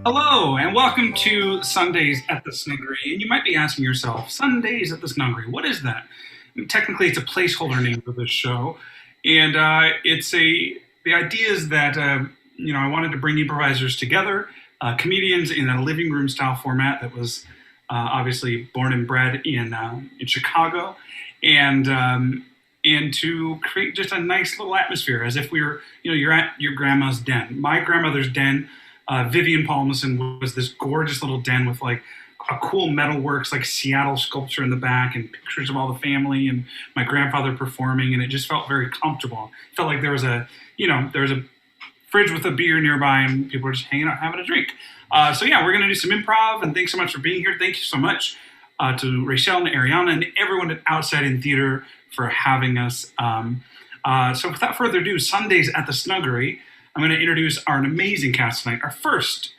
Hello, and welcome to Sundays at the Snuggery. And you might be asking yourself, Sundays at the Snuggery, what is that? Technically, it's a placeholder name for this show, and the idea is that I wanted to bring improvisers together, comedians in a living room style format that was obviously born and bred in Chicago, and to create just a nice little atmosphere, as if we were, you're at your grandma's den. My grandmother's den. Vivian Palmason was this gorgeous little den with like a cool metalworks, like Seattle sculpture in the back and pictures of all the family and my grandfather performing. And it just felt very comfortable. It felt like there was a fridge with a beer nearby and people were just hanging out, having a drink. So we're going to do some improv, and thanks so much for being here. Thank you so much to Rachel and Ariana and everyone at Outside in Theater for having us. So without further ado, Sundays at the Snuggery. I'm going to introduce our amazing cast tonight. Our first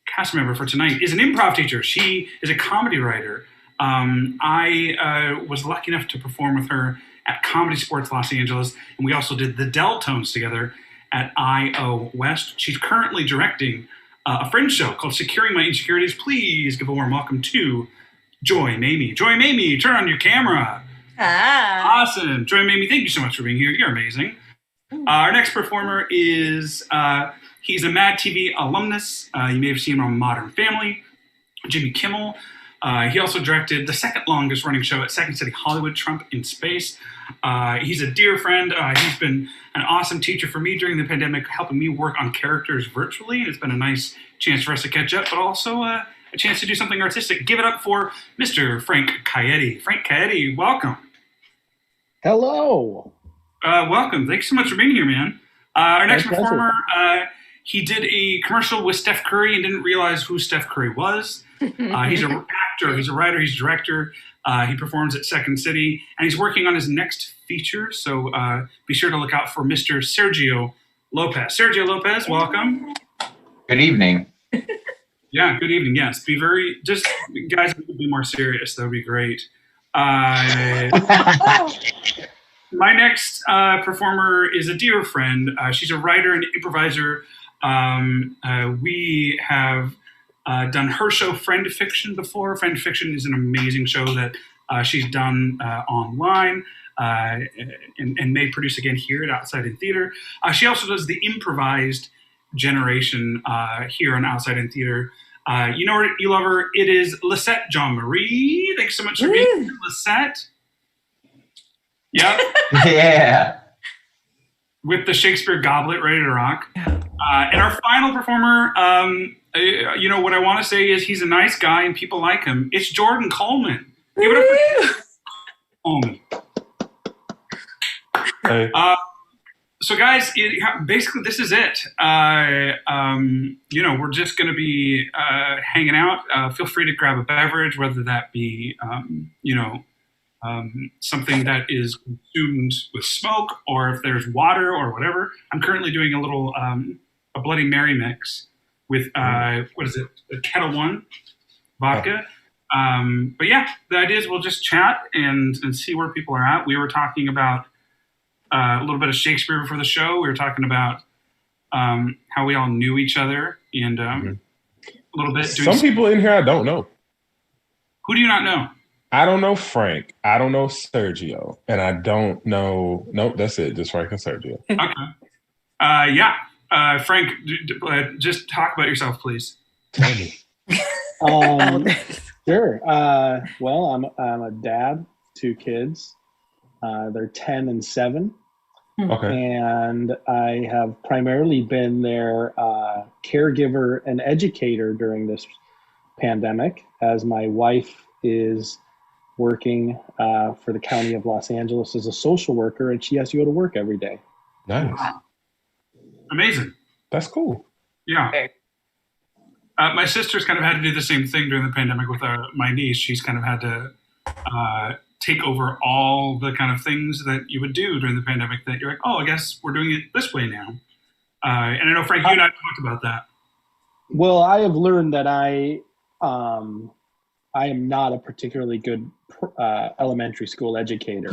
cast member for tonight is an improv teacher. She is a comedy writer. I was lucky enough to perform with her at Comedy Sports Los Angeles, and we also did the Deltones together at I.O. West. She's currently directing a Fringe show called Securing My Insecurities. Please give a warm welcome to Joy Mamie. Joy Mamie, turn on your camera. Ah. Awesome. Joy Mamie, thank you so much for being here. You're amazing. Our next performer is, he's a Mad TV alumnus. You may have seen him on Modern Family, Jimmy Kimmel. He also directed the second longest running show at Second City Hollywood, Trump in Space. He's a dear friend. He's been an awesome teacher for me during the pandemic, helping me work on characters virtually. And it's been a nice chance for us to catch up, but also a chance to do something artistic. Give it up for Mr. Frank Caetti. Frank Caetti, welcome. Hello. Welcome. Thanks so much for being here, man. Our next performer, he did a commercial with Steph Curry and didn't realize who Steph Curry was. He's an actor, he's a writer, he's a director. He performs at Second City, and he's working on his next feature. So be sure to look out for Mr. Sergio Lopez. Sergio Lopez, welcome. Good evening. Yeah, good evening. Yes, guys, be more serious. That would be great. My next performer is a dear friend. She's a writer and improviser. We have done her show, Friend Fiction, before. Friend Fiction is an amazing show that she's done online and may produce again here at Outside in Theater. She also does the improvised generation here on Outside in Theater. You know her, you love her. It is Lisette Jean-Marie. Thanks so much for being here, Lisette. Yep. Yeah. With the Shakespeare goblet ready to rock. And our final performer, what I want to say is he's a nice guy and people like him. It's Jordan Coleman. Give it up for Coleman. Hey. So guys, basically this is it. We're just going to be hanging out. Feel free to grab a beverage, whether that be, something that is consumed with smoke, or if there's water or whatever. I'm currently doing a little a Bloody Mary mix with what is it? A Kettle One vodka. But yeah, the idea is we'll just chat and see where people are at. We were talking about a little bit of Shakespeare before the show. We were talking about how we all knew each other and a little bit. Some people in here I don't know. Who do you not know? I don't know Frank. I don't know Sergio. And I don't know... Nope, that's it. Just Frank and Sergio. Okay. Frank, just talk about yourself, please. Tell me. Sure. Well, I'm a dad, 2 kids. They're 10 and 7. Okay. And I have primarily been their caregiver and educator during this pandemic, as my wife is working for the County of Los Angeles as a social worker, and she has to go to work every day. Nice. Amazing. That's cool. Yeah. My sister's kind of had to do the same thing during the pandemic with my niece. She's kind of had to take over all the kind of things that you would do during the pandemic that you're like, oh, I guess we're doing it this way now. And I know, Frank, you and I talked about that. Well, I have learned that I am not a particularly good elementary school educator,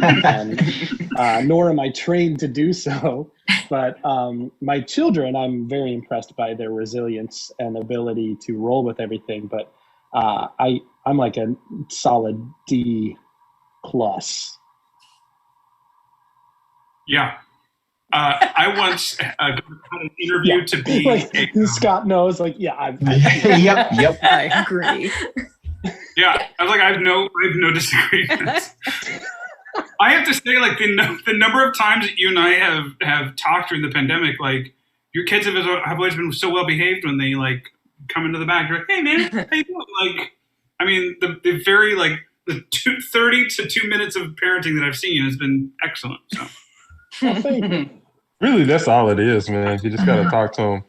and nor am I trained to do so. But my children, I'm very impressed by their resilience and ability to roll with everything. But I'm like a solid D plus. Yeah. I once had an interview to be like, Scott knows, like, Yep. I agree. Yeah, I was like, I have no disagreements. I have to say, like, the number of times that you and I have talked during the pandemic, like, your kids have always been so well behaved when they like come into the back. You're like, hey man, how you doing? Like, I mean, the very like the 30 to 2 minutes of parenting that I've seen has been excellent. So, Thank you. Really, that's all it is, man. You just got to talk to them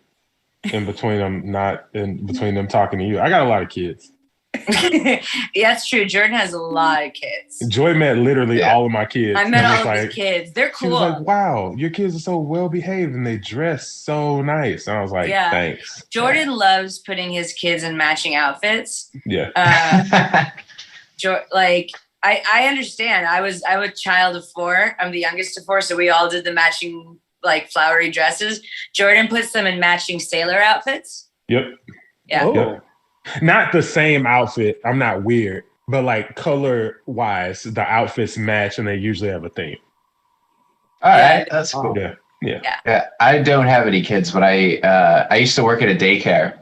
in between them, not in between them talking to you. I got a lot of kids. Yeah, that's true. Jordan has a lot of kids. Joy met literally all of my kids. I met all of his kids. They're cool. She was like, wow, your kids are so well behaved and they dress so nice. And I was like, thanks. Jordan loves putting his kids in matching outfits. Yeah. Like, I understand. I'm a child of 4. I'm the youngest of 4, so we all did the matching like flowery dresses. Jordan puts them in matching sailor outfits. Yep. Yeah. Oh. Yep. Not the same outfit. I'm not weird, but like color wise, the outfits match and they usually have a theme. All right, that's cool. Yeah. I don't have any kids, but I used to work at a daycare,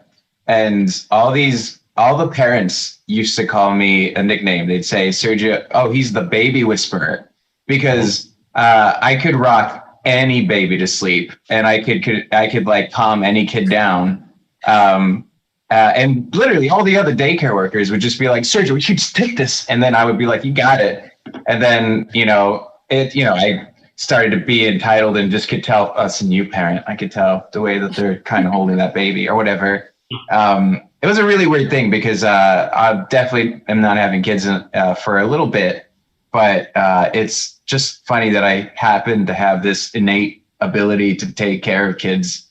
and all the parents used to call me a nickname. They'd say, Sergio, oh, he's the baby whisperer, because I could rock any baby to sleep, and I could like calm any kid down. And literally all the other daycare workers would just be like, Sergio, we should just take this. And then I would be like, you got it. And then, I started to be entitled and just could tell us a new parent. I could tell the way that they're kind of holding that baby or whatever. It was a really weird thing because I definitely am not having kids for a little bit, but it's just funny that I happen to have this innate ability to take care of kids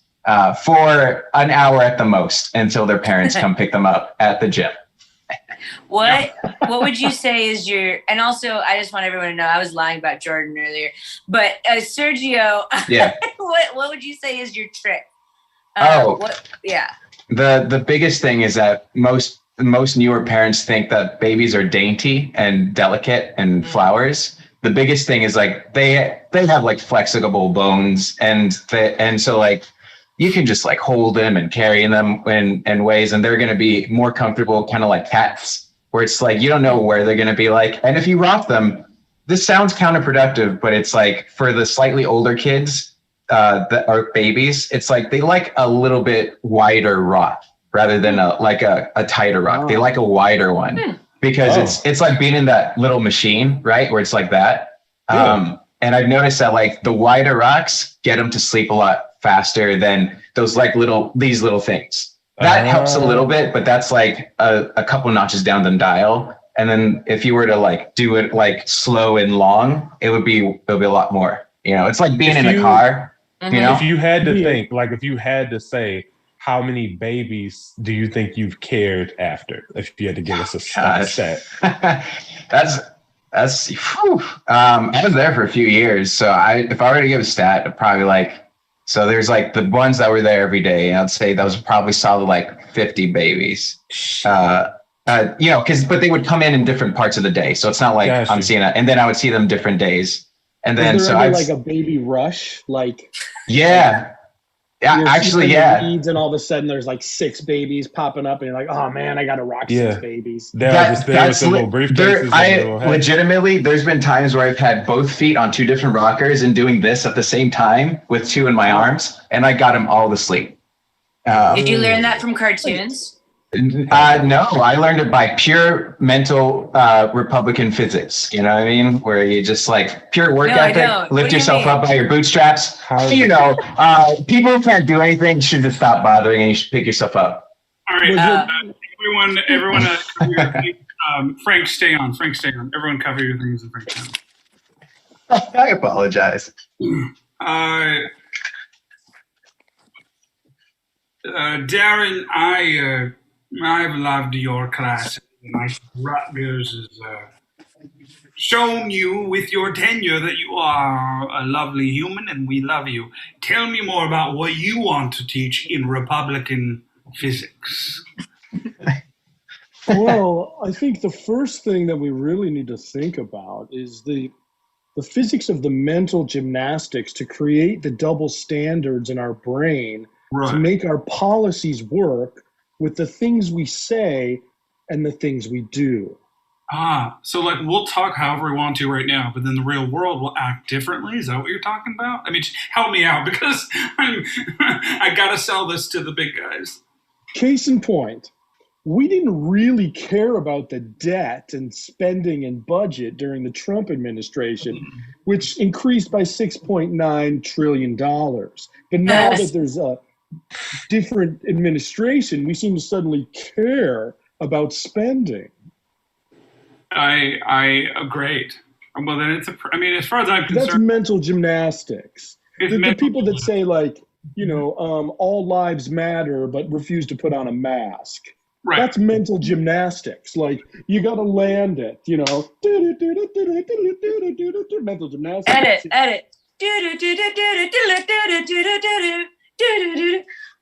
for an hour at the most until their parents come pick them up at the gym. What would you say is your, and also I just want everyone to know I was lying about Jordan earlier, but Sergio, what would you say is your trick? The biggest thing is that most newer parents think that babies are dainty and delicate and flowers. The biggest thing is like they have like flexible bones and so like you can just like hold them and carry them in ways, and they're going to be more comfortable, kind of like cats, where it's like you don't know where they're going to be like. And if you rock them, this sounds counterproductive, but it's like for the slightly older kids that are babies, it's like they like a little bit wider rock rather than a tighter rock. Oh. They like a wider one because it's like being in that little machine, right? Where it's like that. And I've noticed that like the wider rocks get them to sleep a lot faster than those like these little things. That helps a little bit, but that's like a couple notches down the dial. And then if you were to like do it like slow and long, it'll be a lot more. It's like being in a car. If you had to think, like if you had to say, how many babies do you think you've cared after? If you had to give us a stat. That's whew. I was there for a few years, so if I were to give a stat, I'd probably like. So there's like the ones that were there every day. And I'd say that was probably solid like 50 babies. But they would come in different parts of the day. So it's not like I'm seeing it. And then I would see them different days. And then so I like a baby rush, like actually, weeds, and all of a sudden there's like 6 babies popping up, and you're like, oh man, I got to rock 6 babies. Legitimately, there's been times where I've had both feet on 2 different rockers and doing this at the same time with 2 in my arms, and I got them all to sleep. Did you learn that from cartoons? No, I learned it by pure mental Republican physics. You know what I mean? Where you just like pure work ethic, lift yourself up by your bootstraps. People who can't do anything should just stop bothering and you should pick yourself up. All right, everyone, cover your things. Frank, stay on. Everyone, cover your things and Frank stay on. I apologize. Darren, I've loved your class Nice Rutgers has shown you with your tenure that you are a lovely human and we love you. Tell me more about what you want to teach in Republican physics. Well, I think the first thing that we really need to think about is the physics of the mental gymnastics to create the double standards in our brain to make our policies work with the things we say and the things we do. So like we'll talk however we want to right now, but then the real world will act differently? Is that what you're talking about? I mean, help me out because I gotta sell this to the big guys. Case in point, we didn't really care about the debt and spending and budget during the Trump administration, which increased by $6.9 trillion. But now that there's a different administration, we seem to suddenly care about spending. I agree. Well, then I mean, as far as I'm concerned, that's mental gymnastics. The people that say like, all lives matter, but refuse to put on a mask. Right. That's mental gymnastics. Like you got to land it, mental gymnastics. Edit.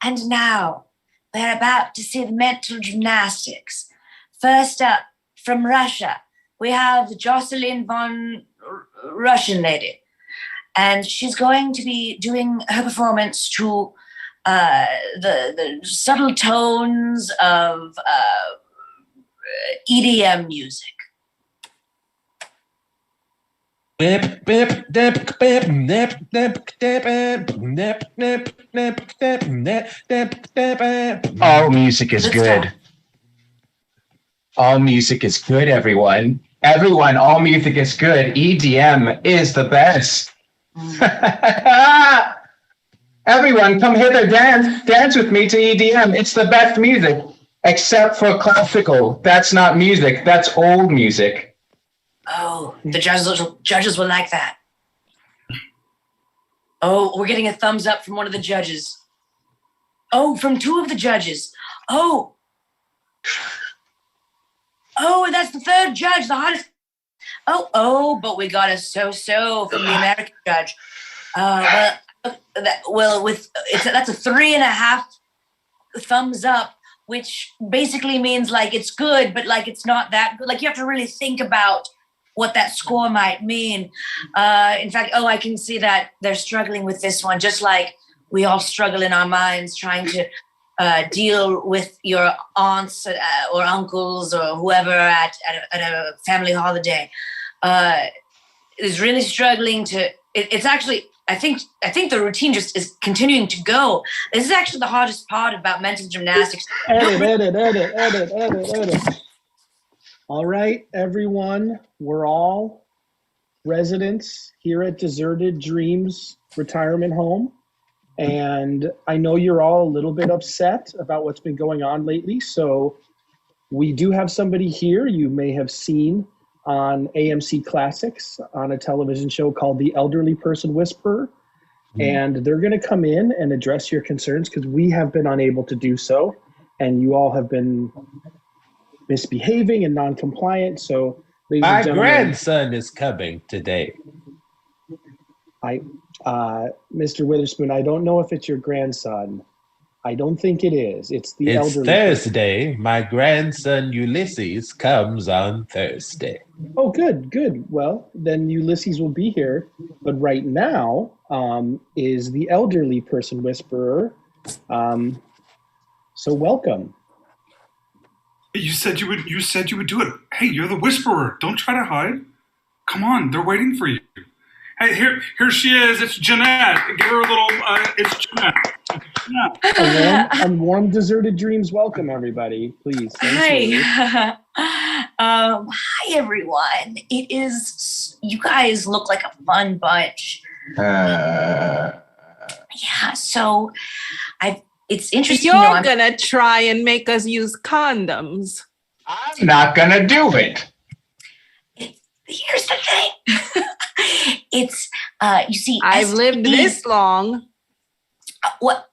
And now we're about to see the mental gymnastics. First up, from Russia, we have Jocelyn von Russian Lady. And she's going to be doing her performance to the subtle tones of EDM music. All music is good. All music is good, everyone. Everyone, all music is good. EDM is the best. Everyone, come hither, dance with me to EDM. It's the best music, except for classical. That's not music. That's old music. Oh, the judges will like that. Oh, we're getting a thumbs up from one of the judges. Oh, from two of the judges. Oh, that's the third judge, the hottest. Oh, but we got a so-so from the American judge. That's a 3.5 thumbs up, which basically means like it's good, but like it's not that good. Like you have to really think about what that score might mean. In fact, I can see that they're struggling with this one, just like we all struggle in our minds trying to deal with your aunts or uncles or whoever at a family holiday. Is really struggling to. It's actually. I think the routine just is continuing to go. This is actually the hardest part about mental gymnastics. Edit. All right, everyone, we're all residents here at Deserted Dreams Retirement Home. And I know you're all a little bit upset about what's been going on lately. So we do have somebody here you may have seen on AMC Classics on a television show called The Elderly Person Whisperer. And they're going to come in and address your concerns because we have been unable to do so. And you all have been misbehaving and non-compliant. So, ladies and gentlemen, grandson is coming today. Mr. Witherspoon, I don't know if it's your grandson. I don't think it is. It's the elderly. It's Thursday. My grandson Ulysses comes on Thursday. Oh, good. Well, then Ulysses will be here. But right now is the Elderly Person Whisperer. So welcome. You said you would do it. Hey, you're the Whisperer. Don't try to hide. Come on, they're waiting for you. Hey, here she is. It's Jeanette. Give her a little. It's Jeanette. A warm Deserted Dreams welcome, everybody. Please. Hi. Hi, everyone. It is. You guys look like a fun bunch. Yeah. So, it's interesting. You're gonna try and make us use condoms. I'm not gonna do it. Here's the thing. It's you see, I've lived this long. What?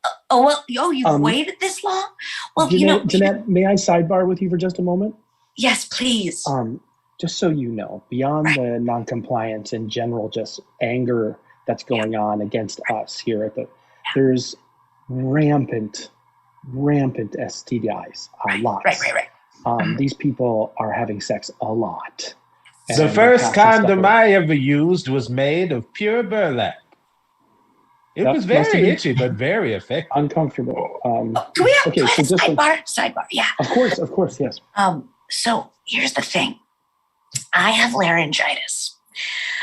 You've waited this long? Well, Jeanette, may I sidebar with you for just a moment? Yes, please. Just so you know, beyond the non-compliance and general just anger that's going on against us here at there's rampant STDIs, lots. Right. These people are having sex a lot. The first condom I ever used was made of pure burlap. It was very itchy, but very effective. Uncomfortable. Do we have sidebar? Yeah. Of course, yes. So here's the thing. I have laryngitis.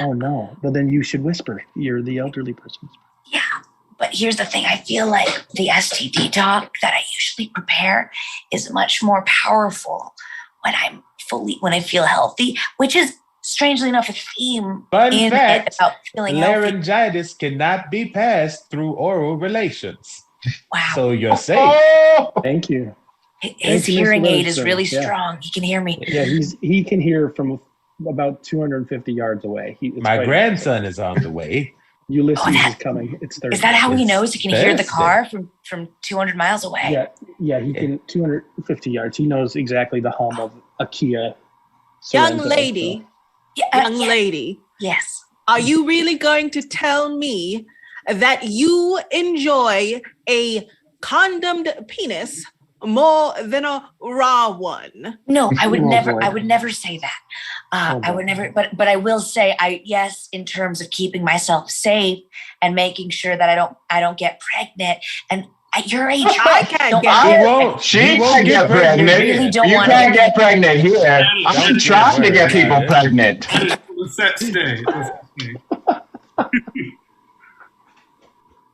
Oh no. Well, then you should whisper. You're the elderly person. Yeah. But here's the thing. I feel like the STD talk that I usually prepare is much more powerful when I feel healthy, which is strangely enough a theme Fun fact, about feeling laryngitis cannot be passed through oral relations. Wow. So you're safe. Thank you. His hearing aid is really strong. He can hear me. Yeah, he can hear from about 250 yards away. My grandson is on the way. Ulysses is coming. It's Thursday. Is that how he knows he can hear the car from 200 miles away? Yeah, he can 250 yards. He knows exactly the hum of a Kia Young Sorento, lady. so. Young lady. Yes. Are you really going to tell me that you enjoy a condomed penis more than a raw one? No, I would never. I would never say that. I would never. But I will say, yes, in terms of keeping myself safe and making sure that I don't get pregnant. And at your age, I can't get pregnant. She can't get pregnant. Really you can't get pregnant here. I'm trying to get people pregnant. Let's stay.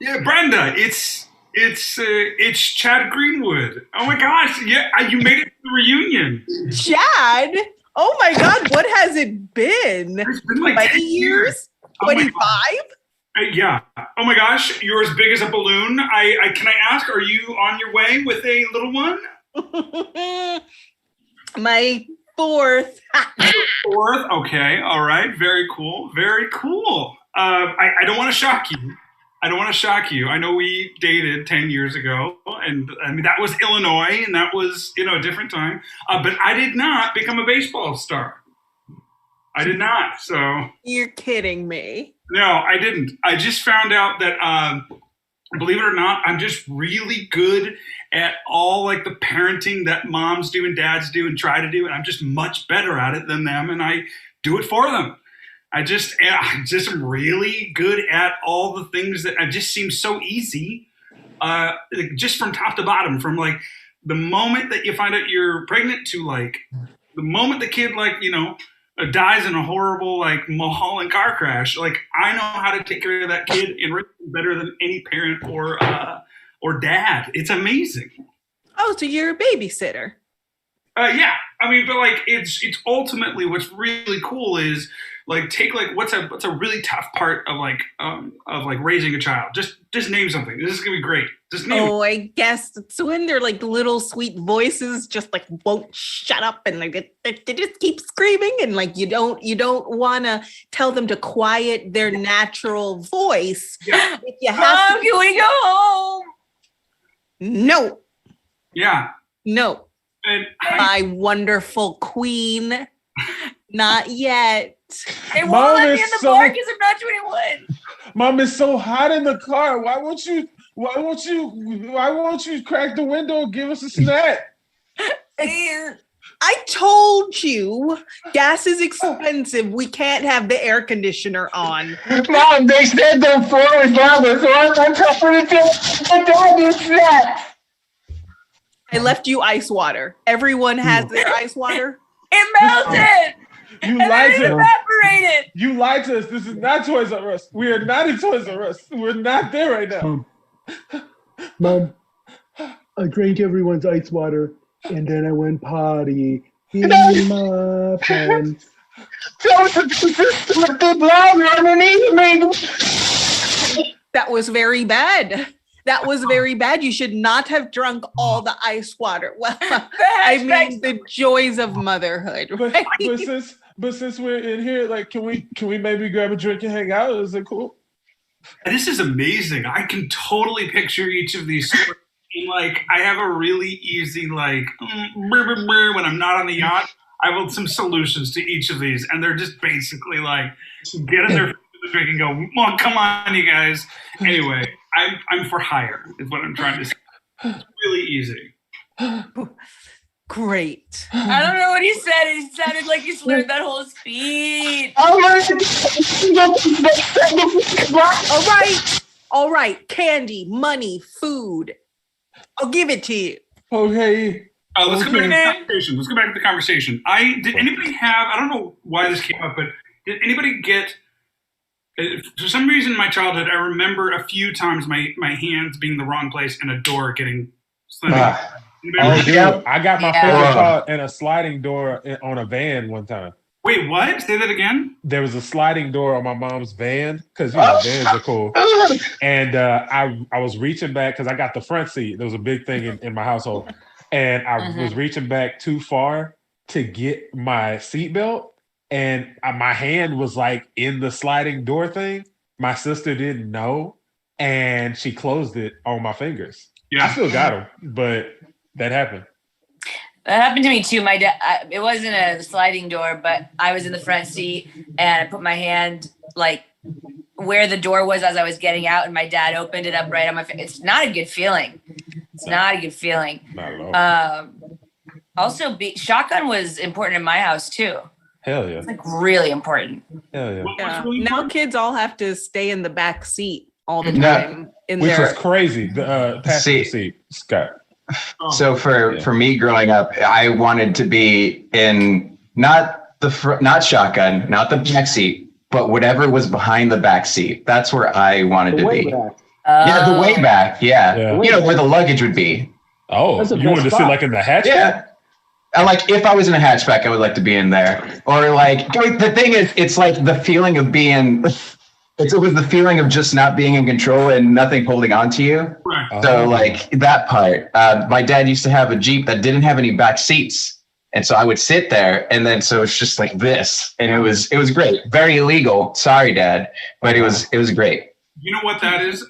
Yeah, Brenda, it's Chad Greenwood. Oh my gosh, yeah, you made it to the reunion. Chad? Oh my God, what has it been? It's been like 20 years? 25? Yeah. Oh my gosh, you're as big as a balloon. Can I ask, are you on your way with a little one? My fourth. Fourth? Okay. All right. Very cool. Very cool. I don't want to shock you. I know we dated 10 years ago, and I mean, that was Illinois, and that was, a different time. But I did not become a baseball star. I did not. So You're kidding me. No, I didn't. I just found out that, believe it or not, I'm just really good at all like the parenting that moms do and dads do and try to do. And I'm just much better at it than them. And I do it for them. I just am really good at all the things that just seem so easy, just from top to bottom, from like the moment that you find out you're pregnant to like the moment the kid dies in a horrible like Mulholland car crash. Like I know how to take care of that kid and better than any parent or dad. It's amazing. Oh, so you're a babysitter. Yeah, I mean, but like it's ultimately what's really cool is like take like what's a really tough part of raising a child. Just name something. This is gonna be great. Just name. Oh, I guess it's when they're like little sweet voices just like won't shut up and like they just keep screaming and like you don't want to tell them to quiet their natural voice. Yeah. If you have Mom, can we go home? No. Yeah. No. And My wonderful queen. Not yet. They won't let me in the bar because I'm not 21. Mom, it's so hot in the car. Why won't you crack the window and give us a snack? I told you gas is expensive. We can't have the air conditioner on. Mom, they said the floor is level, so I'm coming to snack. I left you ice water. Everyone has their ice water. It melted. You lied to us. Evaporated. You lied to us. This is not Toys R Us. We are not in Toys R Us. We're not there right now. Mom, I drank everyone's ice water and then I went potty in my pants. That was very bad. That was very bad. You should not have drunk all the ice water. Well, I mean the joys of motherhood. Right? But since we're in here, like, can we maybe grab a drink and hang out? Is it cool? This is amazing. I can totally picture each of these stories. And, like, I have a really easy, like, when I'm not on the yacht. I have some solutions to each of these, and they're just basically like get in their food and drink and go, well, come on, you guys. Anyway, I'm for hire is what I'm trying to say. It's really easy. Great. I don't know what he said. It sounded like he slurred that whole speech. All right. Candy, money, food. I'll give it to you. Okay. Let's go back to the conversation. Did anybody have, I don't know why this came up, but did anybody get, for some reason in my childhood, I remember a few times my hands being in the wrong place and a door getting slammed. I got my favorite child in a sliding door on a van one time. Wait, what? Say that again? There was a sliding door on my mom's van because vans are cool. And I was reaching back because I got the front seat. There was a big thing in my household. And I was reaching back too far to get my seatbelt. And my hand was like in the sliding door thing. My sister didn't know. And she closed it on my fingers. Yeah. I still got them, but that happened. That happened to me too. My dad, it wasn't a sliding door, but I was in the front seat and I put my hand like where the door was as I was getting out, and my dad opened it up right on my face. It's not a good feeling. Not a good feeling. Not at all. Also, shotgun was important in my house too. Hell yeah. It's like really important. Hell yeah. Really now important? kids all have to stay in the back seat all the time. Which was crazy. The passenger seat, Scott. So for me growing up, I wanted to be in not shotgun, not the back seat, but whatever was behind the back seat. That's where I wanted to be. Back. Yeah, the way back. Yeah. You know, where the luggage would be. Oh, you wanted to sit like in the hatchback? Yeah. And like if I was in a hatchback, I would like to be in there. Or like the thing is, it's like the feeling of being. It was the feeling of just not being in control and nothing holding on to you. Right. So like that part. My dad used to have a Jeep that didn't have any back seats. And so I would sit there, and then so it's just like this. And it was great. Very illegal. Sorry, Dad. But it was great. You know what that is?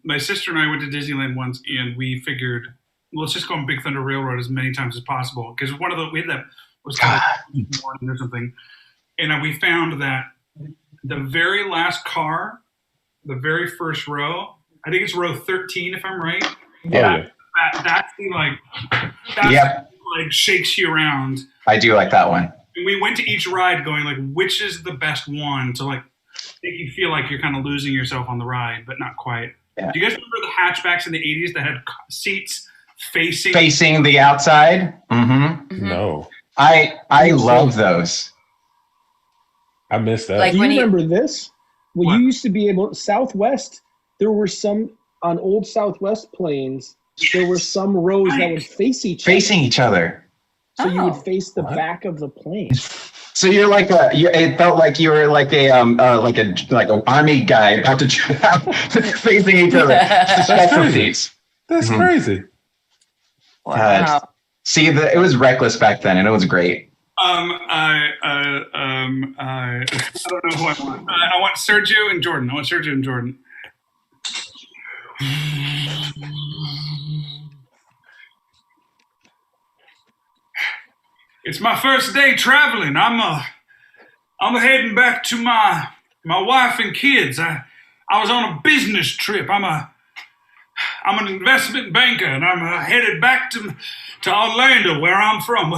My sister and I went to Disneyland once, and we figured, let's just go on Big Thunder Railroad as many times as possible. Because we had that was kind of morning or something. And we found that the very last car, the very first row, I think it's row 13 if I'm right. Yeah. That's the like shakes you around. I do like that one. And we went to each ride going like, which is the best one to like make you feel like you're kind of losing yourself on the ride, but not quite. Yeah. Do you guys remember the hatchbacks in the 80s that had seats facing the outside? Mm-hmm. No. I love those. I missed that. Like Do you remember this? When What? you used to be able, Southwest, there were some, on old Southwest planes, there were some rows that would face each other. Facing each other. So you would Oh. face the back of the plane. So you're like it felt like you were like a an army guy about to jump out, facing each other. Special seats. That's crazy. Wow. See, it was reckless back then, and it was great. I don't know who I want. I want Sergio and Jordan. It's my first day traveling. I'm heading back to my wife and kids. I was on a business trip. I'm an investment banker, and I'm headed back to Orlando, where I'm from.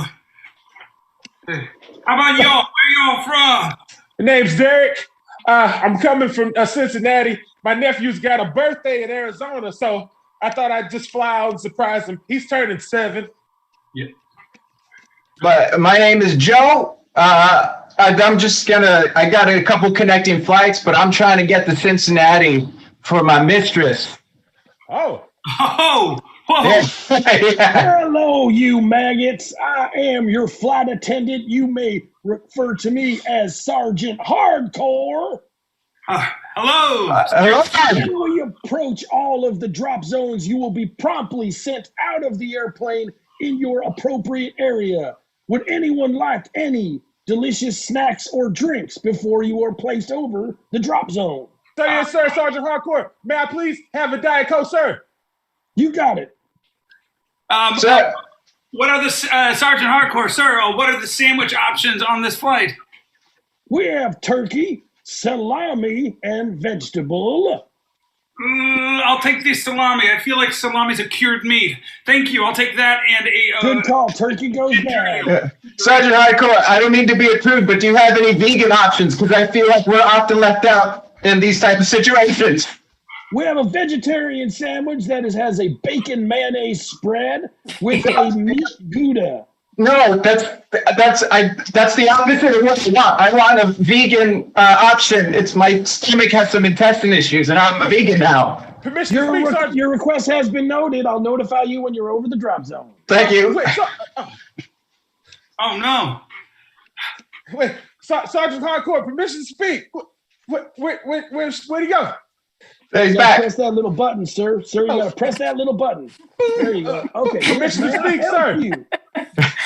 How about y'all? Where y'all from? My name's Derek. I'm coming from Cincinnati. My nephew's got a birthday in Arizona, so I thought I'd just fly out and surprise him. He's turning 7. Yeah. But my name is Joe. I'm just I got a couple connecting flights, but I'm trying to get to Cincinnati for my mistress. Oh. Oh, whoa. Yeah. Hello, you maggots. I am your flight attendant. You may refer to me as Sergeant Hardcore. Hello. When we approach all of the drop zones, you will be promptly sent out of the airplane in your appropriate area. Would anyone like any delicious snacks or drinks before you are placed over the drop zone? So yes, sir, Sergeant Hardcore. May I please have a Diet Coke, sir? You got it. Sir. What are the Sergeant Hardcore, sir? What are the sandwich options on this flight? We have turkey, salami, and vegetable. I'll take the salami. I feel like salami's a cured meat. Thank you. I'll take that and a. Good call. Turkey goes bad. Sergeant Hardcore, I don't mean to be a prude, but do you have any vegan options? Because I feel like we're often left out in these type of situations. We have a vegetarian sandwich that has a bacon mayonnaise spread with a meat Gouda. No, that's the opposite of what I want. I want a vegan option. It's my stomach has some intestine issues, and I'm a vegan now. Permission to speak, Sergeant. Your request has been noted. I'll notify you when you're over the drop zone. Thank you. Oh no! Wait, Sergeant Hardcore, permission to speak. Where'd he go? He's You gotta back. press that little button, sir. Sir, you gotta press that little button. There you go. Okay. Permission to speak, sir.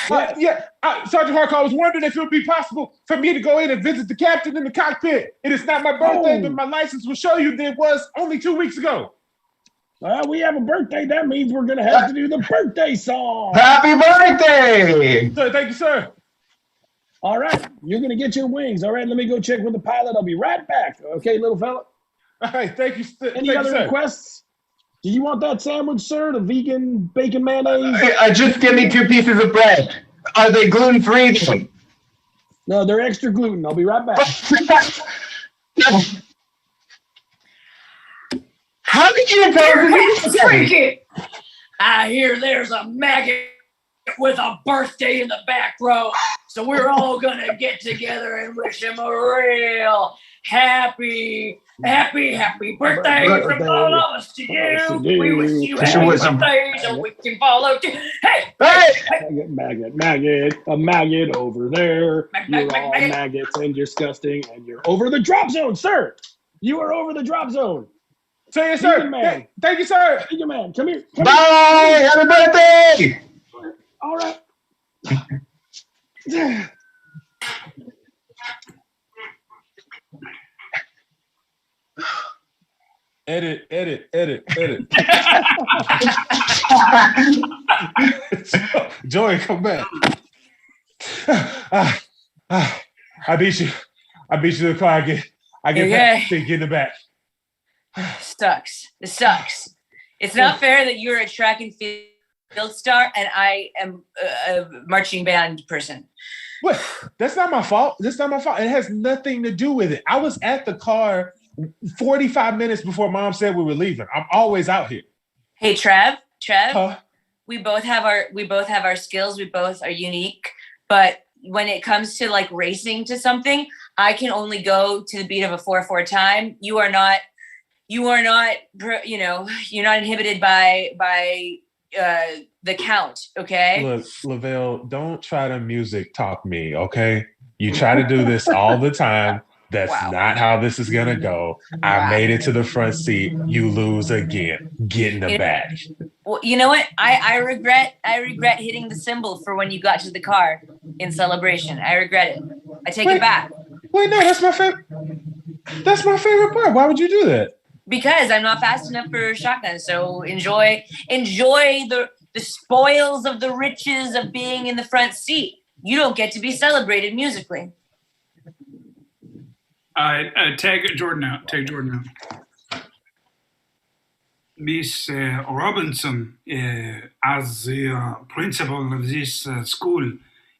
Sergeant Hardcore, I was wondering if it would be possible for me to go in and visit the captain in the cockpit. It is not my birthday, but my license will show you that it was only 2 weeks ago. Well, we have a birthday. That means we're gonna have to do the birthday song. Happy birthday! Sir, thank you, sir. All right, you're gonna get your wings. All right, let me go check with the pilot. I'll be right back. Okay, little fella. All right, thank you. Any other requests? Do you want that sandwich, sir? The vegan bacon mayonnaise? Just give me 2 pieces of bread. Are they gluten-free? No, they're extra gluten. I'll be right back. How did you Freaky! I hear there's a maggot with a birthday in the back row, so we're all gonna get together and wish him a real happy birthday from all of us to you. We wish you happy birthday so we can follow too. Hey! Maggot, a maggot over there. You're all maggots and disgusting, and you're over the drop zone, sir. You are over the drop zone. Say yes, sir. Man. Thank you, sir. Vegan man, come here. Bye! Happy birthday! All right. Edit. Joey, come back. I beat you. To the car. I get back. Get in the back. Sucks. This sucks. It's not fair that you're a track and field star and I am a marching band person. What? That's not my fault. It has nothing to do with it. I was at the car 45 minutes before Mom said we were leaving. I'm always out here. Hey, Trev. We both have our skills. We both are unique. But when it comes to like racing to something, I can only go to the beat of a 4/4 time. You're not, you're not inhibited by the count. Okay. Look, Lavelle, don't try to music talk me. Okay. You try to do this all the time. That's not how this is gonna go. I made it to the front seat. You lose again. Get in the back. Well, you know what? I regret hitting the cymbal for when you got to the car in celebration. I regret it. I take it back. Wait, no, that's my favorite. That's my favorite part. Why would you do that? Because I'm not fast enough for shotgun. So enjoy the spoils of the riches of being in the front seat. You don't get to be celebrated musically. Tag Jordan out. Miss Robinson, as the principal of this school,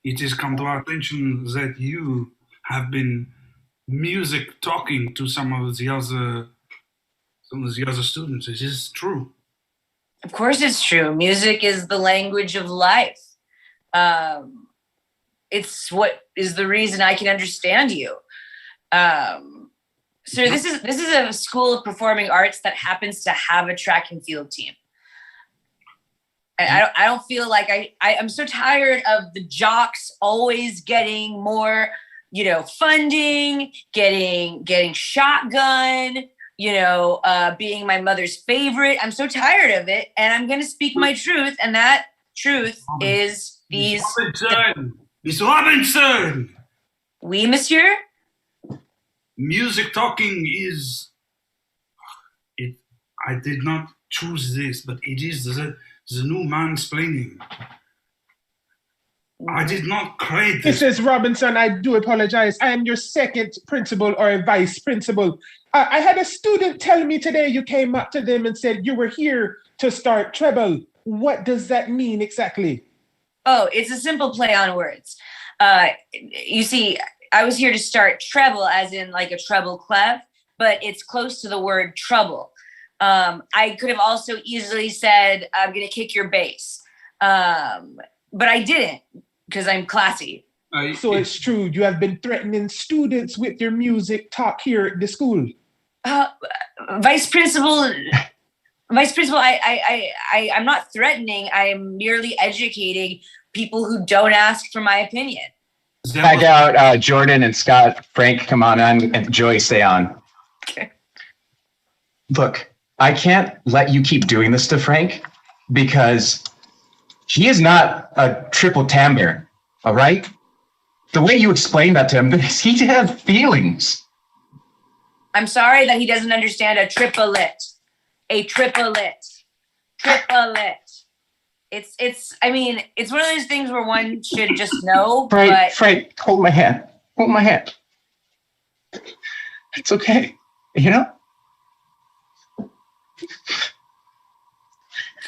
it has come to our attention that you have been music talking to some of the other students. Is this true? Of course it's true. Music is the language of life. It's what is the reason I can understand you. So this is a school of performing arts that happens to have a track and field team. And I don't feel like I'm so tired of the jocks always getting more, funding, getting shotgun, being my mother's favorite. I'm so tired of it, and I'm going to speak my truth, and that truth is these. Miss Robinson. Oui, monsieur. Music talking is. I did not choose this, but it is the new mansplaining. I did not create this. Mrs. Robinson, I do apologize. I am your second principal or vice principal. I had a student tell me today you came up to them and said you were here to start treble. What does that mean exactly? Oh, it's a simple play on words. You see, I was here to start treble, as in like a treble clef, but it's close to the word trouble. I could have also easily said, I'm going to kick your bass. But I didn't, because I'm classy. So it's true, you have been threatening students with your music talk here at the school. Vice principal, I'm not threatening. I'm merely educating people who don't ask for my opinion. Back out, Jordan and Scott. Frank, come on, and Joy, stay on. Okay. Look, I can't let you keep doing this to Frank because he is not a triple timbre, all right? The way you explained that to him, he has feelings. I'm sorry that he doesn't understand a triplet. A triplet. Triplet. It's one of those things where one should just know. Frank, hold my hand. Hold my hand. It's okay. You know?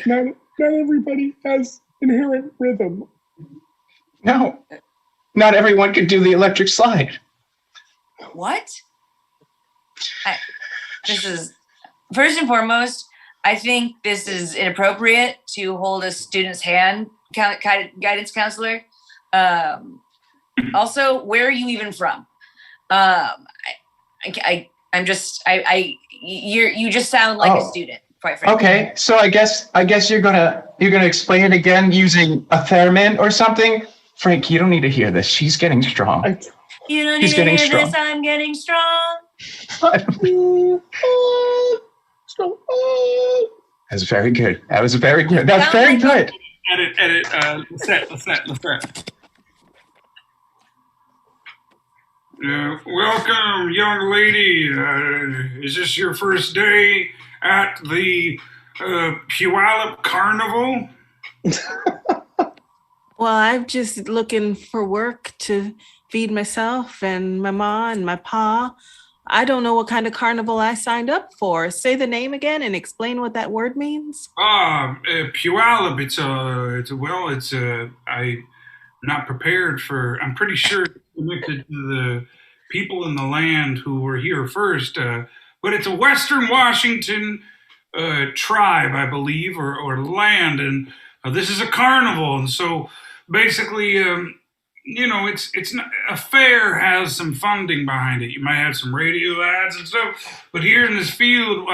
Not everybody has inherent rhythm. No. Not everyone could do the electric slide. What? This is, first and foremost, I think this is inappropriate to hold a student's hand, guidance counselor. Also, where are you even from? You just sound like a student, quite frankly. Okay, so I guess you're gonna explain it again using a theremin or something. Frank, you don't need to hear this. She's getting strong. You don't need to hear this. I'm getting strong. That's very good. That was very good. That's very good. Edit. Let's set. Welcome, young lady. Is this your first day at the Puyallup Carnival? Well, I'm just looking for work to feed myself and my ma and my pa. I don't know what kind of carnival I signed up for. Say the name again and explain what that word means. Puyallup. I'm not prepared for. I'm pretty sure it's connected to the people in the land who were here first. But it's a Western Washington tribe, I believe, or land, and this is a carnival, and so basically, it's not, a fair has some funding behind it. You might have some radio ads and stuff, but here in this field,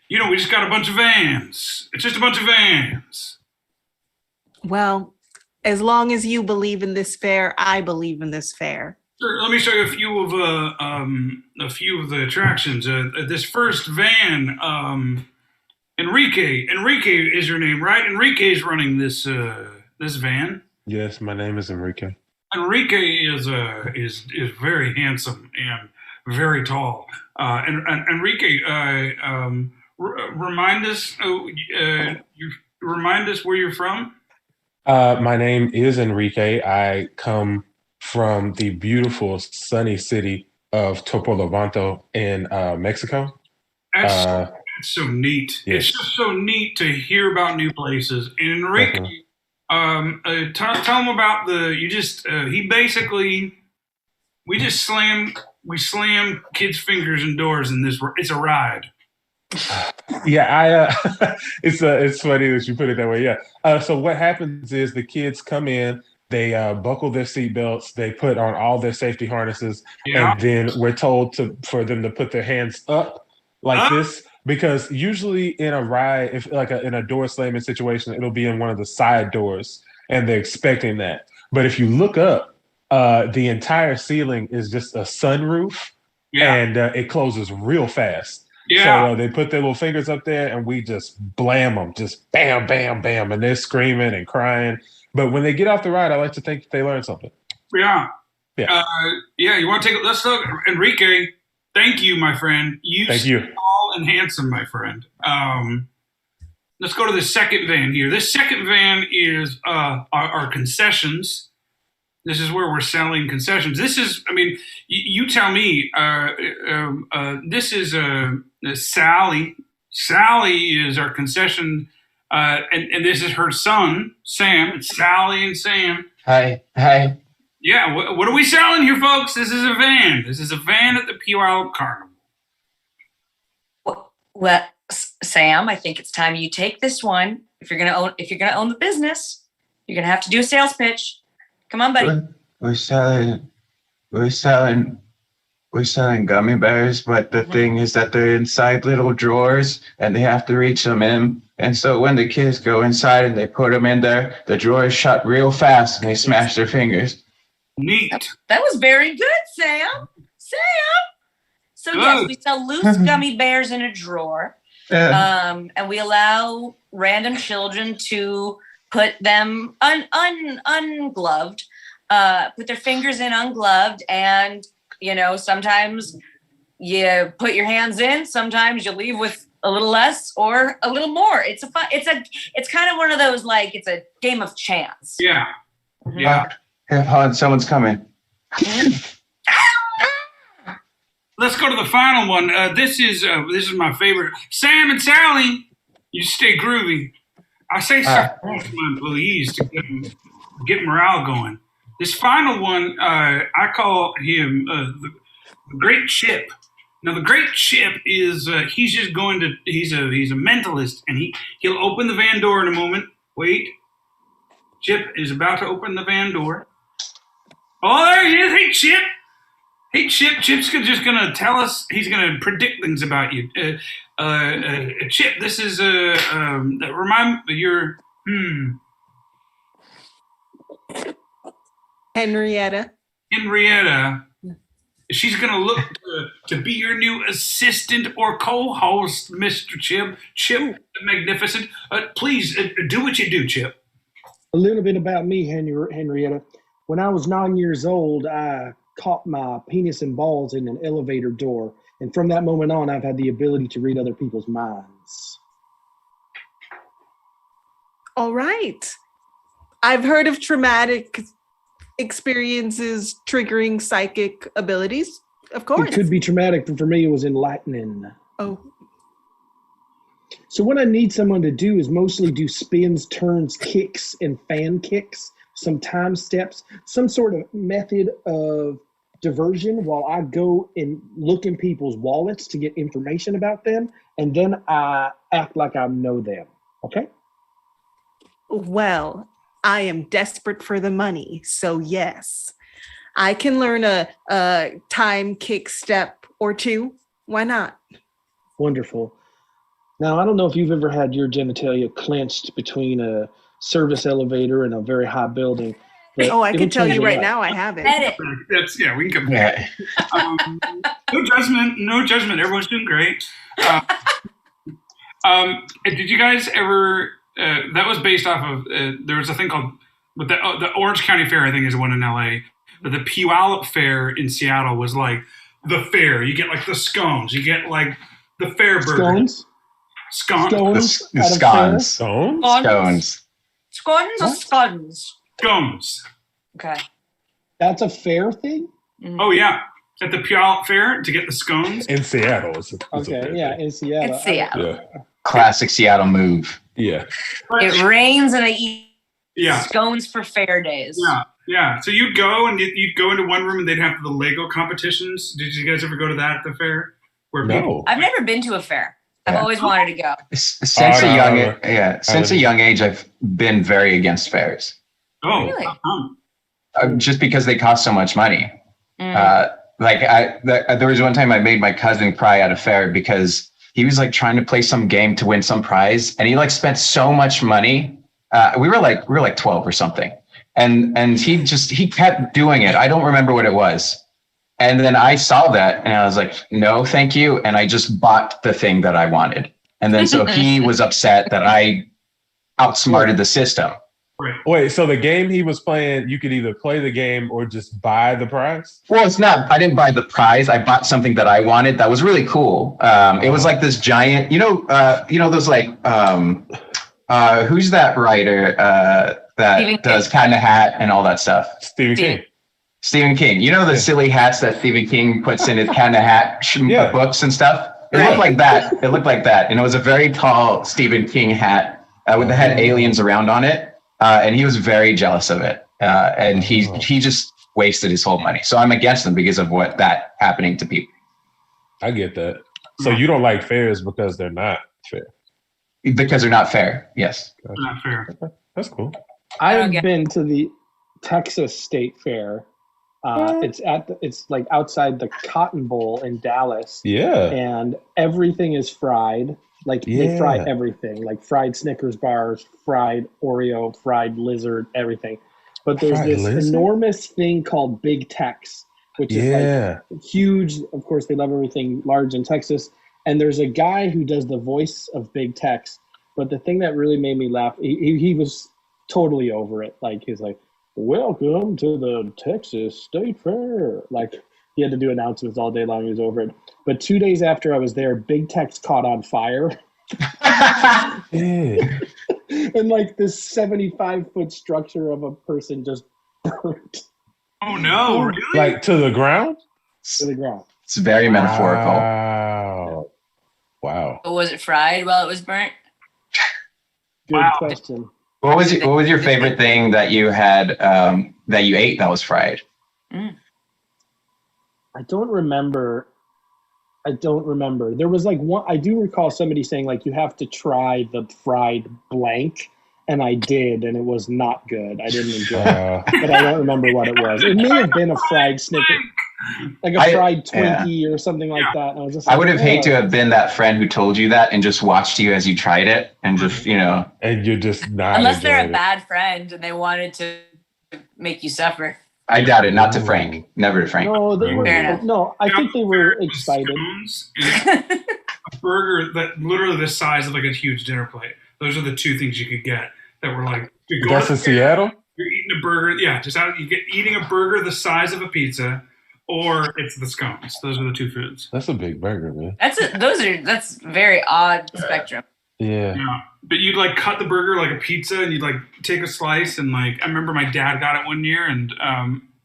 we just got a bunch of vans. It's just a bunch of vans. Well, as long as you believe in this fair, I believe in this fair. Sure, let me show you a few of the attractions. This first van, Enrique is your name, right? Enrique is running this van. Yes, my name is Enrique. Enrique is very handsome and very tall. And Enrique, remind us where you're from. My name is Enrique. I come from the beautiful sunny city of Topolobampo in Mexico. That's so neat. Yes. It's just so neat to hear about new places. And Enrique, tell him about we slam kids' fingers in doors in this. It's a ride. Yeah, it's funny that you put it that way. Yeah. So what happens is the kids come in, they buckle their seatbelts, they put on all their safety harnesses, and then we're told for them to put their hands up like this. Because usually in a ride, if in a door slamming situation, it'll be in one of the side doors, and they're expecting that. But if you look up, the entire ceiling is just a sunroof, and it closes real fast. Yeah. So they put their little fingers up there, and we just blam them, just bam, bam, bam, and they're screaming and crying. But when they get off the ride, I like to think they learned something. Yeah. Yeah. You want to take? Let's look, Enrique. Thank you, my friend. Thank you. Tall and handsome, my friend. let's go to the second van here. This second van is our concessions. This is where we're selling concessions. This is, I mean, you tell me. This is Sally. Sally is our concession, and this is her son, Sam. It's Sally and Sam. Hi. Yeah, what are we selling here, folks? This is a van. This is a van at the Puyallup Carnival. Well, Sam, I think it's time you take this one. If you're gonna own the business, you're gonna have to do a sales pitch. Come on, buddy. We're selling gummy bears, but the thing is that they're inside little drawers and they have to reach them in. And so when the kids go inside and they put them in there, the drawers shut real fast and they smash their fingers. Neat. That was very good, Sam. So yes, we sell loose gummy bears in a drawer. And we allow random children to put them ungloved, put their fingers in ungloved, and sometimes you put your hands in, sometimes you leave with a little less or a little more. It's kind of one of those, like, it's a game of chance. Yeah. Mm-hmm. Yeah. Hold on, someone's coming. Let's go to the final one. This is my favorite. Sam and Sally, you stay groovy. I say something to my employees to get morale going. This final one, I call him the Great Chip. Now, the Great Chip is he's a mentalist, and he'll open the van door in a moment. Wait, Chip is about to open the van door. Oh, there he is. Hey, Chip. Hey, Chip. Chip's just going to tell us. He's going to predict things about you. Chip, this is remind your Henrietta. She's going to look to be your new assistant or co-host, Mr. Chip. Chip the Magnificent. Please do what you do, Chip. A little bit about me, Henrietta. When I was 9 years old, I caught my penis and balls in an elevator door. And from that moment on, I've had the ability to read other people's minds. All right. I've heard of traumatic experiences triggering psychic abilities. Of course. It could be traumatic, but for me, it was enlightening. Oh. So what I need someone to do is mostly do spins, turns, kicks, and fan kicks, some time steps, some sort of method of diversion while I go and look in people's wallets to get information about them, and then I act like I know them. Okay? Well, I am desperate for the money, so yes. I can learn a time kick step or two. Why not? Wonderful. Now, I don't know if you've ever had your genitalia clenched between a service elevator and a very high building. Oh, I can tell you right now I haven't. We can compare. No judgment. Everyone's doing great. Did you guys ever? That was based off of. There was a thing called, but the Orange County Fair, I think, is one in LA. But the Puyallup Fair in Seattle was like the fair. You get like the scones. You get like the fair burger. Scones. Okay. That's a fair thing? Mm-hmm. Oh, yeah. At the Puyallup Fair to get the scones. In Seattle. It's in Seattle. Yeah. Classic Seattle move. Yeah. It rains and they eat scones for fair days. Yeah. So you'd go and you'd go into one room and they'd have the Lego competitions. Did you guys ever go to that at the fair? No. I've never been to a fair. I've always wanted to go. Since a young age, I've been very against fairs. Oh, really? Just because they cost so much money. There was one time I made my cousin cry at a fair because he was like trying to play some game to win some prize, and he like spent so much money. We were like 12 or something, and he kept doing it. I don't remember what it was. And then I saw that and I was like, no, thank you. And I just bought the thing that I wanted. And then so he was upset that I outsmarted the system. Right. Wait, so the game he was playing, you could either play the game or just buy the prize? Well, it's not. I didn't buy the prize. I bought something that I wanted that was really cool. It was like this giant, those like Who's that writer that Stephen does King. Cat in a Hat and all that stuff? Stephen King. Stephen King. You know the silly hats that Stephen King puts in his Cat in a Hat books and stuff? It looked like that. It looked like that. And it was a very tall Stephen King hat with the had aliens around on it. And he was very jealous of it. And he just wasted his whole money. So I'm against them because of what that happening to people. I get that. So you don't like fairs because they're not fair. Because they're not fair. Yes. Not fair. That's cool. I've been to the Texas State Fair. It's like outside the Cotton Bowl in Dallas. Yeah. And everything is fried. Like they fry everything, like fried Snickers bars, fried Oreo, fried lizard, everything. But there's this enormous thing called Big Tex, which is like huge. Of course, they love everything large in Texas. And there's a guy who does the voice of Big Tex. But the thing that really made me laugh, he was totally over it. Like he's like, "Welcome to the Texas State Fair." Like he had to do announcements all day long. He was over it. But 2 days after I was there, Big Tex caught on fire. And like this 75-foot structure of a person just burnt. Oh no, really? Like to the ground? To the ground. It's very metaphorical. Wow. Was it fried while it was burnt? Good question. What was your favorite thing that you had that you ate that was fried? I don't remember. There was like one. I do recall somebody saying like you have to try the fried blank, and I did, and it was not good. I didn't enjoy it, but I don't remember what it was. It may have been a fried Snicker, like a fried Twinkie or something like that. And I was just. Like, I would have hated to have been that friend who told you that and just watched you as you tried it and just And you're just not. Unless they're a bad friend and they wanted to make you suffer. I doubt it. Not to Frank. Never to Frank. No, they were. No, I think they were excited. A burger that literally the size of like a huge dinner plate. Those are the two things you could get that were like. That's in Seattle. You're eating a burger, just eating a burger the size of a pizza, or it's the scones. Those are the two foods. That's a big burger, man. That's very odd spectrum. Yeah. But you'd like cut the burger like a pizza, and you'd like take a slice, and like I remember my dad got it one year, and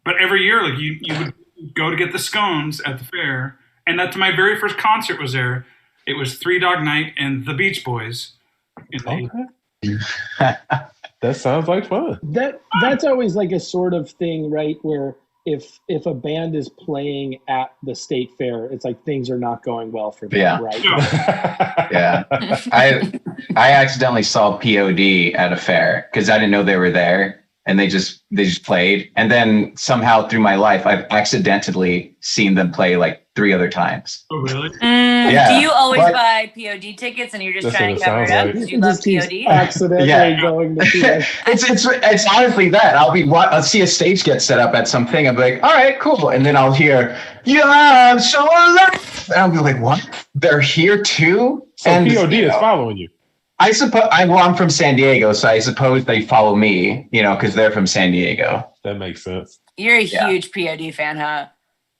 but every year like you would go to get the scones at the fair, and that's my very first concert was there. It was Three Dog Night and the Beach Boys. Okay. That sounds like fun. That's always like a sort of thing, right? Where if a band is playing at the state fair, it's like things are not going well for them, right? Yeah. I accidentally saw POD at a fair because I didn't know they were there, and they just played. And then somehow through my life, I've accidentally seen them play like 3 other times. Oh, really? Do you always buy POD tickets and you're just trying to cover it up because you love POD? Accidentally going to see that. It's honestly that. I'll see a stage get set up at something. I'll be like, all right, cool. And then I'll hear, yeah, I'm so alive. And I'll be like, what? They're here too? So POD is following you. I suppose I'm from San Diego, so I suppose they follow me, because they're from San Diego. That makes sense. You're a huge POD fan, huh?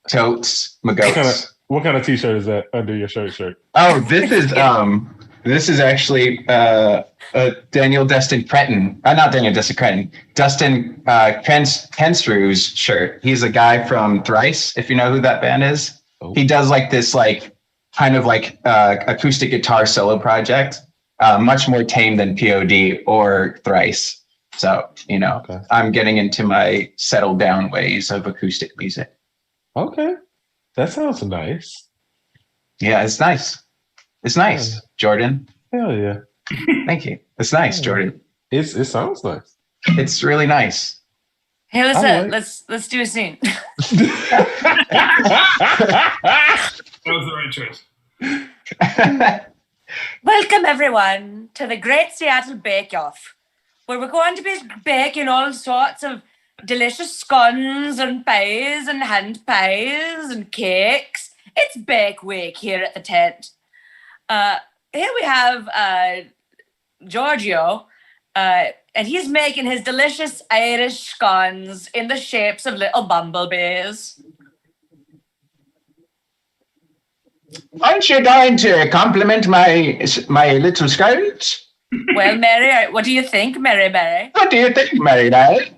Totes, my goats. What kind of t-shirt is that under your shirt? Oh, this is actually Daniel Destin Cretton. Not Daniel Destin Cretton. Dustin Kenstru's shirt. He's a guy from Thrice, if you know who that band is. Oh. He does like this like kind of like acoustic guitar solo project. Much more tame than POD or Thrice. So, okay. I'm getting into my settled down ways of acoustic music. Okay. That sounds nice. Yeah, it's nice. It's nice, yeah. Jordan. Hell yeah. Thank you. It's nice, Jordan. It sounds nice. It's really nice. Hey, let's do a scene. That was the right choice. Welcome, everyone, to the Great Seattle Bake Off, where we're going to be baking all sorts of delicious scones and pies and hand pies and cakes. It's Bake Week here at the tent. Here we have Giorgio, and he's making his delicious Irish scones in the shapes of little bumblebees. Aren't you going to compliment my little scones? Well, Mary, what do you think, Mary Berry? What do you think, Mary Berry?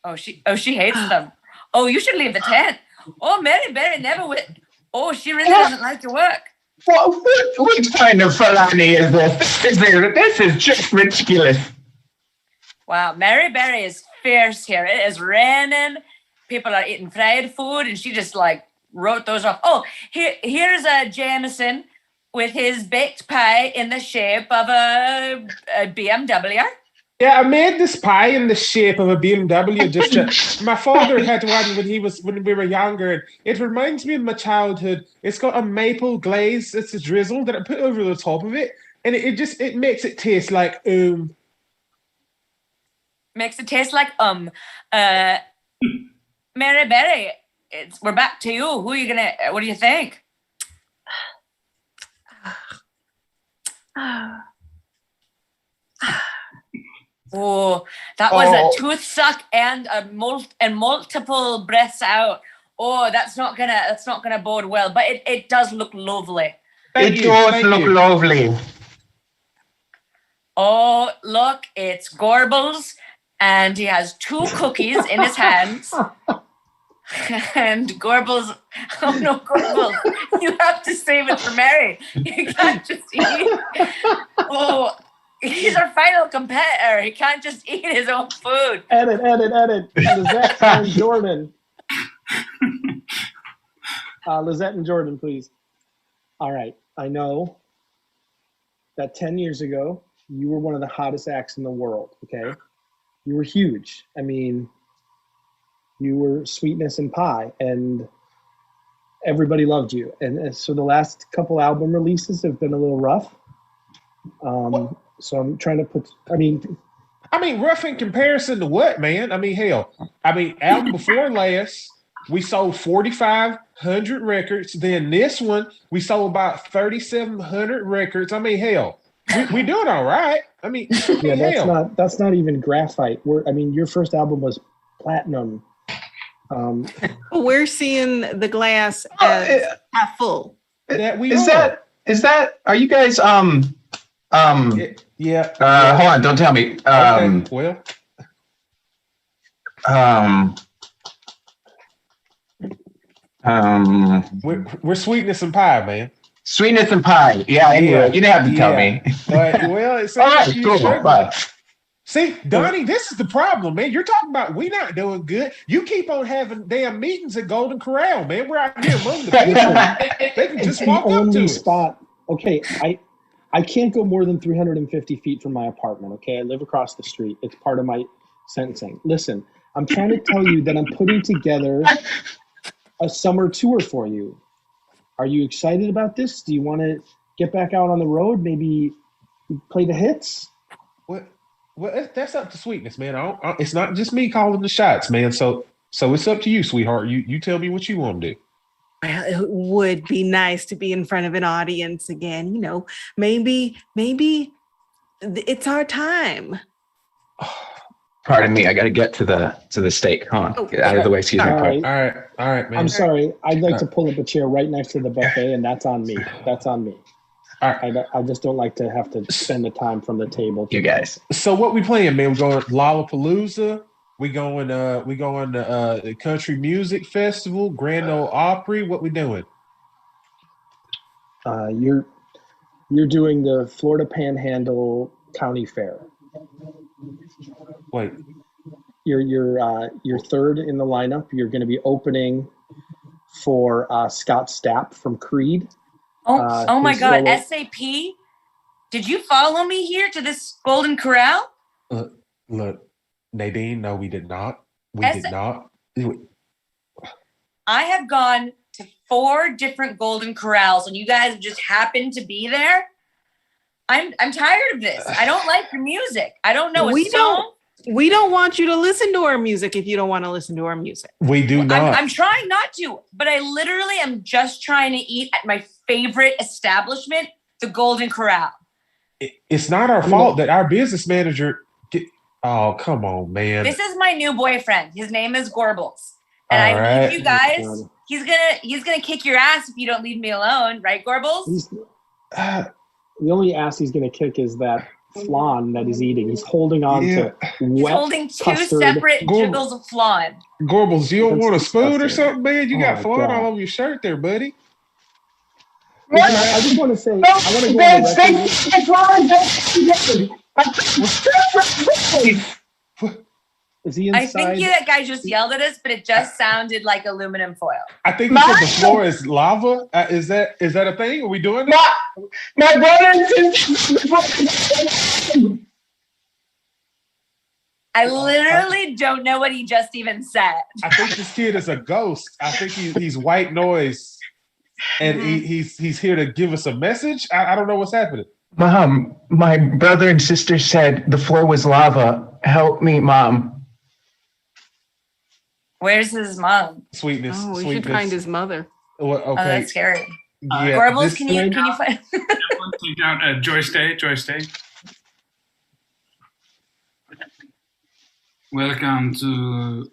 Oh, she hates them. Oh, you should leave the tent. Oh, Mary Berry never went. Oh, she really doesn't like to work. What kind of Fulani is this? This is just ridiculous. Wow, Mary Berry is fierce here. It is raining. People are eating fried food, and she just like wrote those off. Oh, here's a Jameson with his baked pie in the shape of a BMW. Yeah, I made this pie in the shape of a BMW. My father had one when we were younger, and it reminds me of my childhood. It's got a maple glaze. It's a drizzle that I put over the top of it, and it makes it taste like Makes it taste like Mary Berry. We're back to you. What do you think? Oh, that was a tooth suck and multiple breaths out. Oh, that's not gonna bode well. But it does look lovely. It does look lovely. Oh, look, it's Gorbals, and he has 2 cookies in his hands. And Gorbals, oh no, Gorbals, you have to save it for Mary. You can't just eat. Oh. He's our final competitor. He can't just eat his own food. Edit. Lizette and Jordan. Lizette and Jordan, please. All right. I know that 10 years ago, you were one of the hottest acts in the world, okay? You were huge. I mean, you were sweetness and pie, and everybody loved you. And so the last couple album releases have been a little rough. So I'm trying to rough in comparison to what, man? I mean, hell. Album before last, we sold 4,500 records. Then this one, we sold about 3,700 records. I mean, hell, we doing all right. I mean, yeah, that's not even graphite. Your first album was platinum. We're seeing the glass as half full. Is that? Are you guys Yeah. Hold on, don't tell me. Okay, well. We're sweetness and pie, man. Sweetness and pie. Yeah, anyway, you didn't have to tell me. Well, it's all right, cool. Bye. See, Donnie, this is the problem, man. You're talking about we not doing good. You keep on having damn meetings at Golden Corral, man. We're out here among the people. They can just walk up to us. Spot. Okay, I can't go more than 350 feet from my apartment, okay? I live across the street. It's part of my sentencing. Listen, I'm trying to tell you that I'm putting together a summer tour for you. Are you excited about this? Do you want to get back out on the road? Maybe play the hits? Well, that's up to sweetness, man. It's not just me calling the shots, man. So it's up to you, sweetheart. You tell me what you want to do. Well, it would be nice to be in front of an audience again. You know, maybe it's our time. Pardon me, I got to get to the steak. Hold on, get out of the way. Excuse me. All right, man. I'm sorry. I'd like to pull up a chair right next to the buffet, and that's on me. All right. I just don't like to have to spend the time from the table. You guys. So what we playing, man? We're going Lollapalooza. We going to the Country Music Festival, Grand Ole Opry. What we doing? You're doing the Florida Panhandle County Fair. Wait. You're third in the lineup. You're going to be opening for Scott Stapp from Creed. Oh my God, SAP? Did you follow me here to this Golden Corral? Look, Nadine, no, we did not. We did not. I have gone to 4 different Golden Corrals, and you guys just happened to be there. I'm tired of this. I don't like your music. I don't know a song. We don't want you to listen to our music if you don't want to listen to our music. We do not. I'm trying not to, but I literally am just trying to eat at my favorite establishment, the Golden Corral. It's not our fault that our business manager. Oh, come on, man. This is my new boyfriend. His name is Gorbals. And I need you guys. He's gonna kick your ass if you don't leave me alone, right, Gorbals? The only ass he's going to kick is that flan that he's eating. He's holding on to He's wet holding two custard. separate jiggles of flan. Gorbles, you don't That's want a spoon or disgusting. something, man? You got Oh, flan God. all over your shirt there, buddy. Listen, I just want to say, I want to go on the record. Is he I inside? think that guy just yelled at us, but it just sounded like aluminum foil. I think he said the floor is lava. Is that a thing? Are we doing that? My brother and sister. I literally don't know what he just even said. I think this kid is a ghost. I think he's white noise, and he's here to give us a message. I don't know what's happening. Mom, my brother and sister said the floor was lava. Help me, Mom. Where's his mom? Sweetness. Oh, we sweetness. should find his mother. Well, okay. Oh, that's scary. Yeah, Gorbles, this- can you find? Take out Joyce Day. Joyce Day. Welcome to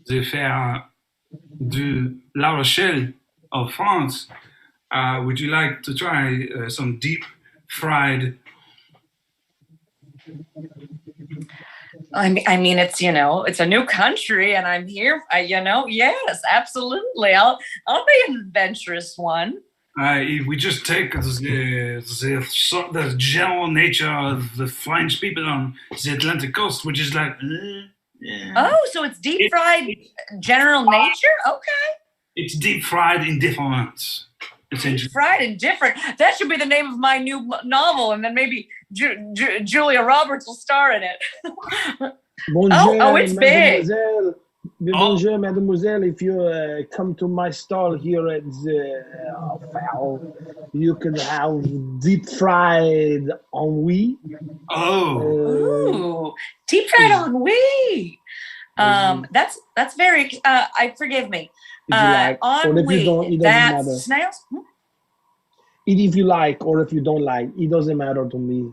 the fair de La Rochelle of France. Would you like to try some deep fried? I mean, it's it's a new country, and I'm here. Yes, absolutely. I'll be an adventurous one. If we just take the general nature of the French people on the Atlantic coast, which is like, Oh, so it's deep fried general nature? Okay. it's deep fried indifference. Deep fried and different. That should be the name of my new novel, and then maybe Julia Roberts will star in it. Bonjour, it's big. mademoiselle. Bonjour, mademoiselle. If you come to my stall here at the fair, you can have deep fried ennui. Ooh, deep fried ennui. That's very. Forgive me. If you like, or if you don't, Ennui. it doesn't That's matter. snails. Eat if you like, or if you don't like, it doesn't matter to me.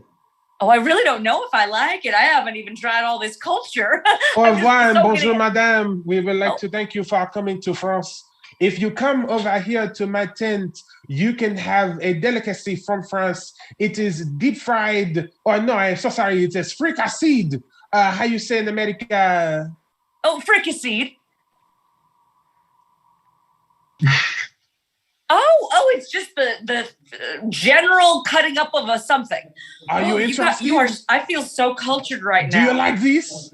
Oh, I really don't know if I like it. I haven't even tried all this culture. Au I'm just revoir and soaking bonjour, it. madame. We would like to thank you for coming to France. If you come over here to my tent, you can have a delicacy from France. It is deep fried, or no, I'm so sorry, it is fricasseed. How you say in America? Oh, fricasseed. Oh, it's just the general cutting up of a something. Are you interested? I feel so cultured right Do now. you like this?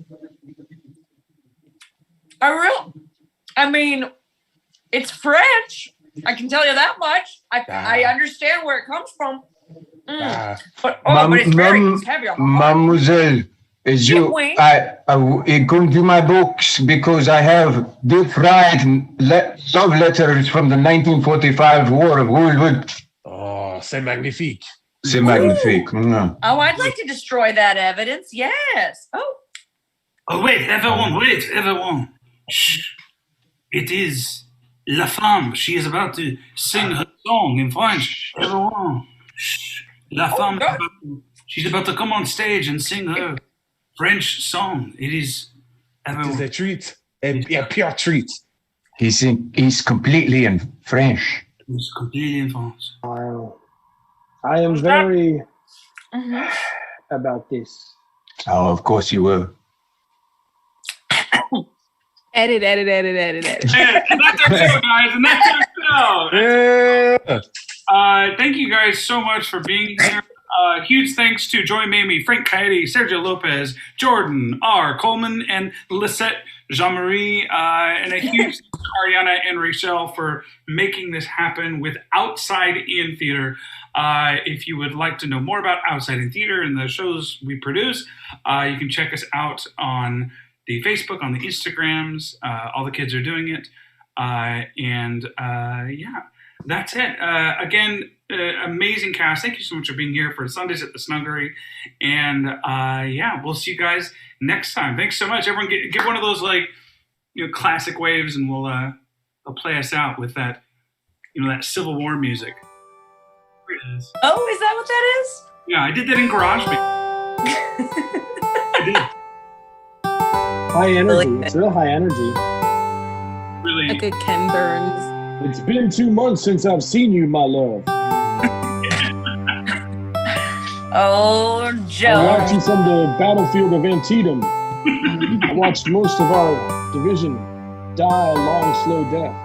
I mean, it's French. I can tell you that much. I understand where it comes from. But it's heavy. Mademoiselle, Oui. I come to my books because I have deep fried love letters from the 1945 War of World War. Oh, c'est magnifique. C'est magnifique. Mm. Oh, I'd like to destroy that evidence. Yes. Oh, wait, everyone. Shh. It is La Femme. She is about to sing her song in French. Everyone. Shh. La Femme. She's about to come on stage and sing her French song. It is a treat. A pure treat. He's completely in French. It's completely in France. I am very about this. Oh, of course you will. Edit. And that's our show, guys. And that's our show. Yeah. Thank you guys so much for being here. Huge thanks to Joy Mamie, Frank Coyote, Sergio Lopez, Jordan R. Coleman, and Lisette Jean-Marie, and a huge thanks to Ariana and Rachel for making this happen with Outside in Theater. If you would like to know more about Outside in Theater and the shows we produce, you can check us out on the Facebook, on the Instagrams. All the kids are doing it. That's it. Again, amazing cast. Thank you so much for being here for Sundays at the Snuggery. And we'll see you guys next time. Thanks so much. Everyone give one of those classic waves, and they'll play us out with that, that Civil War music. Here it is. Oh, is that what that is? Yeah, I did that in GarageBand. I did. High energy. It's real high energy. Really. Like a Ken Burns. It's been 2 months since I've seen you, my love. Oh, I'm Joe. watching from the battlefield of Antietam. I watched most of our division die a long, slow death.